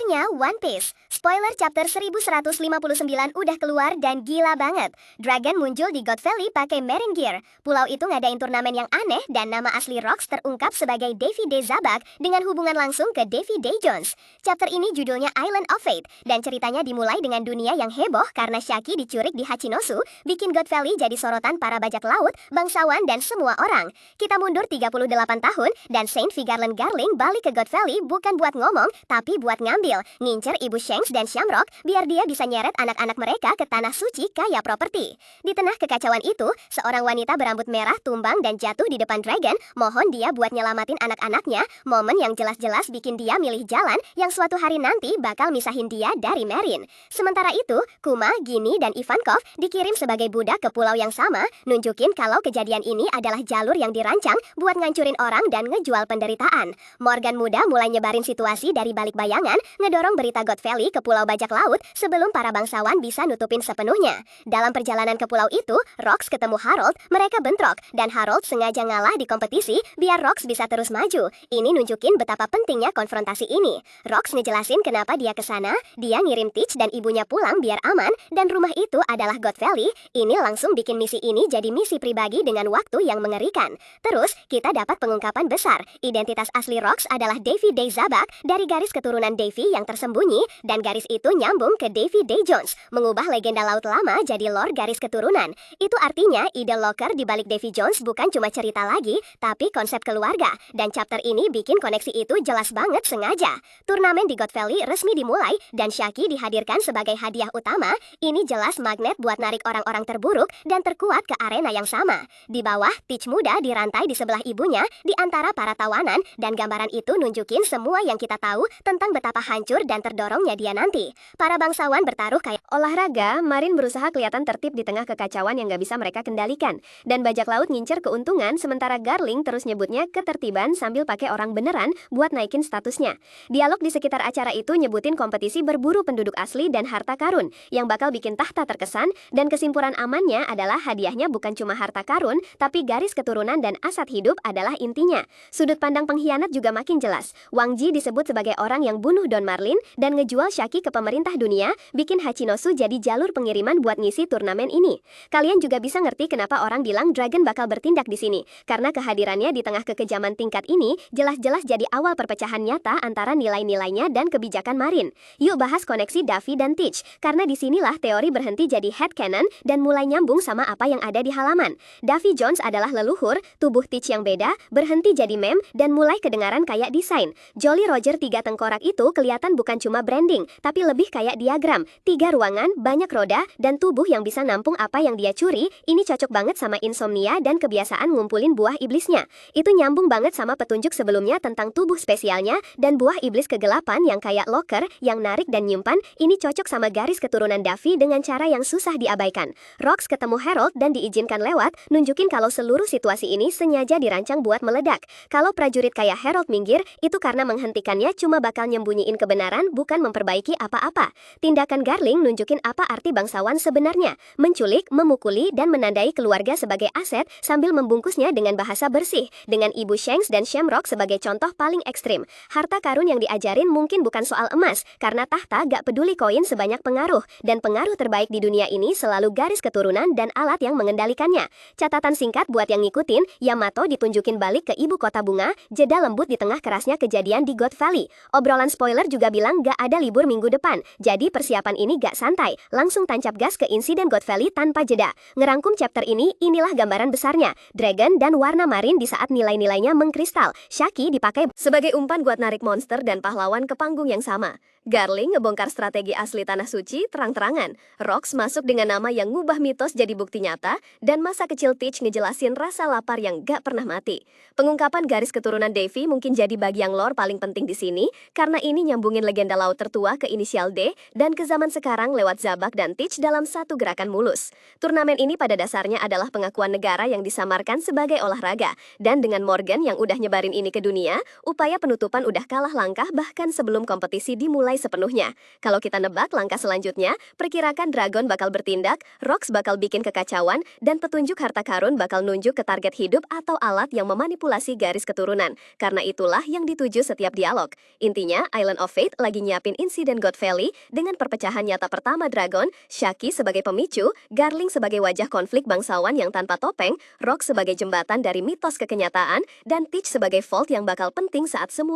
Akhirnya One Piece. Spoiler chapter 1159 udah keluar dan gila banget. Dragon muncul di God Valley pakai Marine Gear. Pulau itu ngadain turnamen yang aneh dan nama asli Rocks terungkap sebagai Davy Day Zabak dengan hubungan langsung ke Davy Day Jones. Chapter ini judulnya Island of Fate dan ceritanya dimulai dengan dunia yang heboh karena Shaki dicurik di Hachinosu, bikin God Valley jadi sorotan para bajak laut, bangsawan dan semua orang. Kita mundur 38 tahun dan Saint Vigarland Garling balik ke God Valley bukan buat ngomong tapi buat ngambil, ngincer Ibu Shanks dan Shamrock biar dia bisa nyeret anak-anak mereka ke tanah suci kayak properti. Di tengah kekacauan itu, seorang wanita berambut merah tumbang dan jatuh di depan Dragon, mohon dia buat nyelamatin anak-anaknya, momen yang jelas-jelas bikin dia milih jalan yang suatu hari nanti bakal misahin dia dari Marine. Sementara itu, Kuma, Ginny, dan Ivankov dikirim sebagai budak ke pulau yang sama, nunjukin kalau kejadian ini adalah jalur yang dirancang buat ngancurin orang dan ngejual penderitaan. Morgan muda mulai nyebarin situasi dari balik bayangan, ngedorong berita God Valley ke pulau bajak laut sebelum para bangsawan bisa nutupin sepenuhnya. Dalam perjalanan ke pulau itu, Rocks ketemu Harold, mereka bentrok, dan Harold sengaja ngalah di kompetisi biar Rocks bisa terus maju. Ini nunjukin betapa pentingnya konfrontasi ini. Rocks ngejelasin kenapa dia kesana, dia ngirim Teach dan ibunya pulang biar aman, dan rumah itu adalah God Valley. Ini langsung bikin misi ini jadi misi pribadi dengan waktu yang mengerikan. Terus, kita dapat pengungkapan besar. Identitas asli Rocks adalah Davy Day Zabak dari garis keturunan Davy yang tersembunyi, dan garis itu nyambung ke Davy Day Jones, mengubah legenda laut lama jadi lore garis keturunan. Itu artinya ide Locker di balik Davy Jones bukan cuma cerita lagi, tapi konsep keluarga, dan chapter ini bikin koneksi itu jelas banget sengaja. Turnamen di God Valley resmi dimulai, dan Shaki dihadirkan sebagai hadiah utama. Ini jelas magnet buat narik orang-orang terburuk dan terkuat ke arena yang sama. Di bawah, Teach muda dirantai di sebelah ibunya, di antara para tawanan, dan gambaran itu nunjukin semua yang kita tahu tentang betapa hancur dan terdorongnya dia nanti. Para bangsawan bertaruh kayak olahraga, Marine berusaha kelihatan tertib di tengah kekacauan yang gak bisa mereka kendalikan. Dan bajak laut ngincer keuntungan, sementara Garling terus nyebutnya ketertiban sambil pakai orang beneran buat naikin statusnya. Dialog di sekitar acara itu nyebutin kompetisi berburu penduduk asli dan harta karun, yang bakal bikin tahta terkesan, dan kesimpulan amannya adalah hadiahnya bukan cuma harta karun, tapi garis keturunan dan aset hidup adalah intinya. Sudut pandang pengkhianat juga makin jelas. Wang Ji disebut sebagai orang yang bunuh Don Marlin dan ngejual Shaki ke pemerintah dunia, bikin Hachinosu jadi jalur pengiriman buat ngisi turnamen ini. Kalian juga bisa ngerti kenapa orang bilang Dragon bakal bertindak di sini, karena kehadirannya di tengah kekejaman tingkat ini jelas-jelas jadi awal perpecahan nyata antara nilai-nilainya dan kebijakan Marine. Yuk bahas koneksi Davy dan Teach, karena disinilah teori berhenti jadi headcanon dan mulai nyambung sama apa yang ada di halaman. Davy Jones adalah leluhur, tubuh Teach yang beda, berhenti jadi meme, dan mulai kedengaran kayak desain. Jolly Roger 3 tengkorak itu kelihatan bukan cuma branding, tapi lebih kayak diagram. 3 ruangan, banyak roda, dan tubuh yang bisa nampung apa yang dia curi. Ini cocok banget sama insomnia dan kebiasaan ngumpulin buah iblisnya. Itu nyambung banget sama petunjuk sebelumnya tentang tubuh spesialnya dan buah iblis kegelapan yang kayak Locker, yang narik dan nyimpan. Ini cocok sama garis keturunan Davy dengan cara yang susah diabaikan. Rocks ketemu Harold dan diizinkan lewat, nunjukin kalau seluruh situasi ini sengaja dirancang buat meledak. Kalau prajurit kayak Harold minggir, itu karena menghentikannya cuma bakal nyembunyiin kebenaran, bukan memperbaiki apa-apa. Tindakan Garling nunjukin apa arti bangsawan sebenarnya, menculik, memukuli, dan menandai keluarga sebagai aset sambil membungkusnya dengan bahasa bersih, dengan Ibu Shanks dan Shamrock sebagai contoh paling ekstrim. Harta karun yang diajarin mungkin bukan soal emas, karena tahta gak peduli koin sebanyak pengaruh, dan pengaruh terbaik di dunia ini selalu garis keturunan dan alat yang mengendalikannya. Catatan singkat buat yang ngikutin, Yamato ditunjukin balik ke ibu kota bunga, jeda lembut di tengah kerasnya kejadian di God Valley. Obrolan spoiler juga bilang gak ada libur minggu depan, jadi persiapan ini gak santai, langsung tancap gas ke insiden God Valley tanpa jeda. Ngerangkum chapter ini, inilah gambaran besarnya. Dragon dan warna Marine di saat nilai-nilainya mengkristal. Shaki dipakai sebagai umpan buat narik monster dan pahlawan ke panggung yang sama. Garling ngebongkar strategi asli Tanah Suci terang-terangan. Rocks masuk dengan nama yang ngubah mitos jadi bukti nyata, dan masa kecil Teach ngejelasin rasa lapar yang gak pernah mati. Pengungkapan garis keturunan Davy mungkin jadi bagian lore paling penting di sini, karena ini nyambungin legenda laut tertua ke inisial D, dan ke zaman sekarang lewat Zabak dan Teach dalam satu gerakan mulus. Turnamen ini pada dasarnya adalah pengakuan negara yang disamarkan sebagai olahraga, dan dengan Morgan yang udah nyebarin ini ke dunia, upaya penutupan udah kalah langkah bahkan sebelum kompetisi dimulai sepenuhnya. Kalau kita nebak langkah selanjutnya, perkirakan Dragon bakal bertindak, Rocks bakal bikin kekacauan, dan petunjuk harta karun bakal nunjuk ke target hidup atau alat yang memanipulasi garis keturunan. Karena itulah yang dituju setiap dialog. Intinya, Island of Fate lagi nyiapin insiden God Valley dengan perpecahan nyata pertama Dragon, Shaki sebagai pemicu, Garling sebagai wajah konflik bangsawan yang tanpa topeng, Rock sebagai jembatan dari mitos ke kenyataan, dan Teach sebagai Vault yang bakal penting saat semua